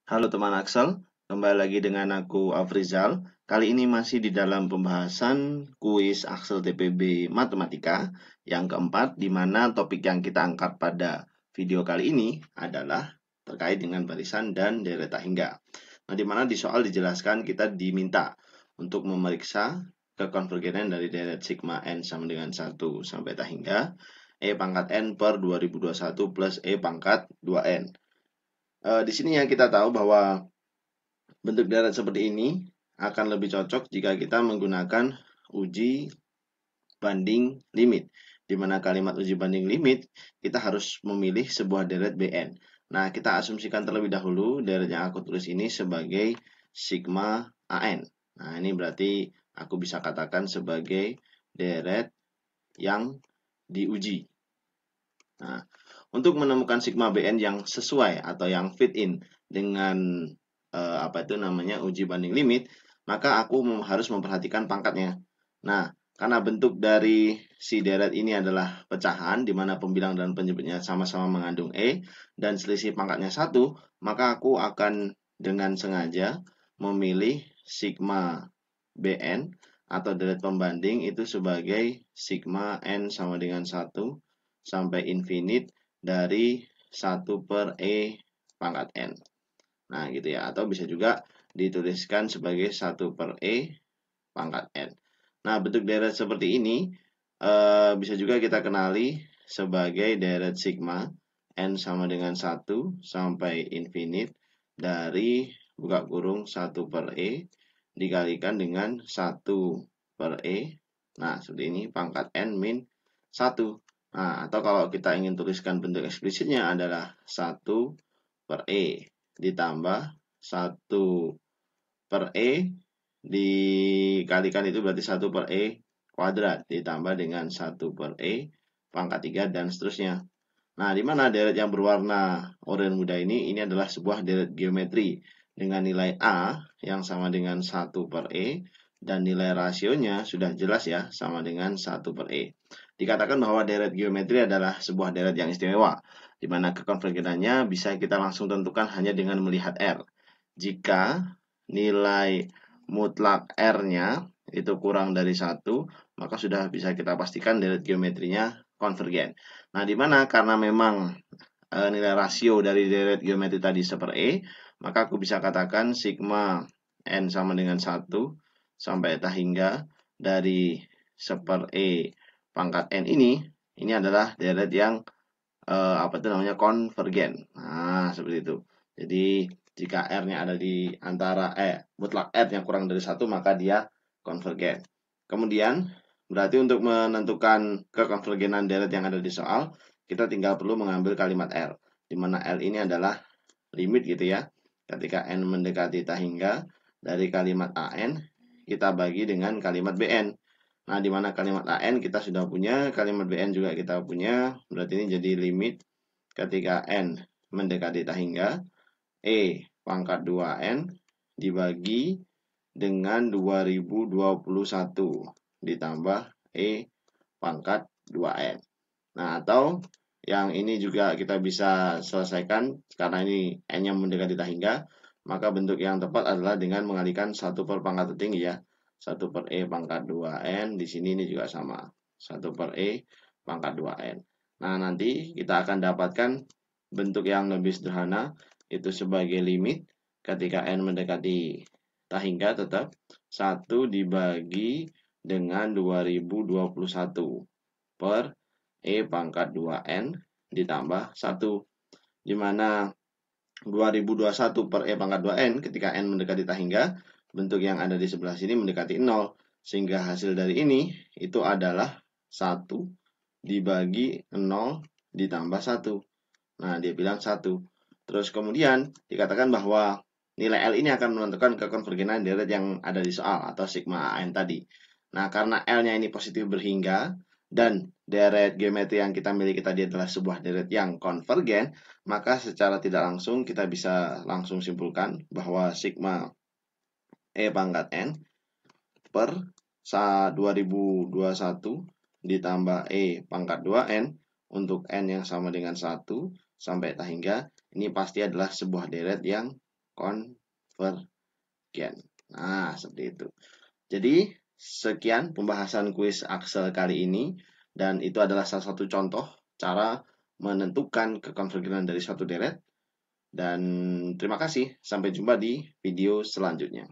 Halo teman Axel, kembali lagi dengan aku Afrizal. Kali ini masih di dalam pembahasan kuis Axel TPB Matematika yang keempat, di mana topik yang kita angkat pada video kali ini adalah terkait dengan barisan dan deret tak hingga. Nah, di mana di soal dijelaskan kita diminta untuk memeriksa kekonvergenan dari deret sigma n sama dengan 1 sampai tak hingga E pangkat n per 2021 plus E pangkat 2n. Di sini yang kita tahu bahwa bentuk deret seperti ini akan lebih cocok jika kita menggunakan uji banding limit. Di mana kalimat uji banding limit, kita harus memilih sebuah deret Bn. Nah, kita asumsikan terlebih dahulu deret yang aku tulis ini sebagai sigma An. Nah, ini berarti aku bisa katakan sebagai deret yang diuji. Nah, untuk menemukan sigma Bn yang sesuai atau yang fit in dengan uji banding limit, maka aku harus memperhatikan pangkatnya. Nah, karena bentuk dari si deret ini adalah pecahan di mana pembilang dan penyebutnya sama-sama mengandung E dan selisih pangkatnya 1, maka aku akan dengan sengaja memilih sigma Bn atau deret pembanding itu sebagai sigma n sama dengan 1 sampai infinite dari 1 per E pangkat n. Nah, gitu ya. Atau bisa juga dituliskan sebagai 1 per E pangkat N. Nah, bentuk deret seperti ini bisa juga kita kenali sebagai deret sigma N sama dengan 1 sampai infinite dari buka kurung 1 per E dikalikan dengan 1 per E. Nah, seperti ini pangkat N min 1. Nah, atau kalau kita ingin tuliskan bentuk eksplisitnya adalah 1 per E ditambah 1 per E dikalikan itu berarti 1 per E kuadrat ditambah dengan 1 per E pangkat 3 dan seterusnya. Nah, di mana deret yang berwarna oranye muda ini adalah sebuah deret geometri dengan nilai A yang sama dengan 1 per E dan nilai rasionya sudah jelas ya, sama dengan 1 per E. Dikatakan bahwa deret geometri adalah sebuah deret yang istimewa, di mana kekonvergenannya bisa kita langsung tentukan hanya dengan melihat R. Jika nilai mutlak R-nya itu kurang dari 1, maka sudah bisa kita pastikan deret geometrinya konvergen. Nah, di mana karena memang nilai rasio dari deret geometri tadi 1 per E, maka aku bisa katakan sigma n sama dengan 1 sampai tak hingga dari 1 per E pangkat n ini adalah deret yang konvergen. Nah, seperti itu. Jadi jika R-nya ada di antara mutlak R yang kurang dari 1, maka dia konvergen. Kemudian berarti untuk menentukan kekonvergenan deret yang ada di soal, kita tinggal perlu mengambil kalimat R, di mana R ini adalah limit gitu ya. Ketika N mendekati tak hingga dari kalimat AN, kita bagi dengan kalimat BN. Nah, di mana kalimat AN kita sudah punya, kalimat BN juga kita punya, berarti ini jadi limit ketika N mendekati tak hingga, E pangkat 2N dibagi dengan 2021 ditambah E pangkat 2N. Nah, atau yang ini juga kita bisa selesaikan karena ini N-nya mendekati tak hingga, maka bentuk yang tepat adalah dengan mengalihkan 1 per pangkat tertinggi ya. 1 per E pangkat 2N, di sini ini juga sama. 1 per E pangkat 2N. Nah, nanti kita akan dapatkan bentuk yang lebih sederhana, itu sebagai limit ketika N mendekati tak hingga tetap 1 dibagi dengan 2021 per E pangkat 2N ditambah 1, di mana 2021 per E pangkat 2N ketika N mendekati tak hingga, bentuk yang ada di sebelah sini mendekati 0, sehingga hasil dari ini itu adalah 1 dibagi 0 ditambah 1. Nah, dia bilang 1. Terus kemudian dikatakan bahwa nilai L ini akan menentukan kekonvergenan deret yang ada di soal atau sigma N tadi. Nah, karena L-nya ini positif berhingga dan deret geometri yang kita miliki tadi adalah sebuah deret yang konvergen, maka secara tidak langsung kita bisa langsung simpulkan bahwa sigma E pangkat N per 2021 ditambah E pangkat 2N untuk N yang sama dengan 1 sampai tak hingga, ini pasti adalah sebuah deret yang konvergen. Nah, seperti itu. Jadi, sekian pembahasan kuis Axel kali ini, dan itu adalah salah satu contoh cara menentukan kekonvergenan dari suatu deret. Dan terima kasih, sampai jumpa di video selanjutnya.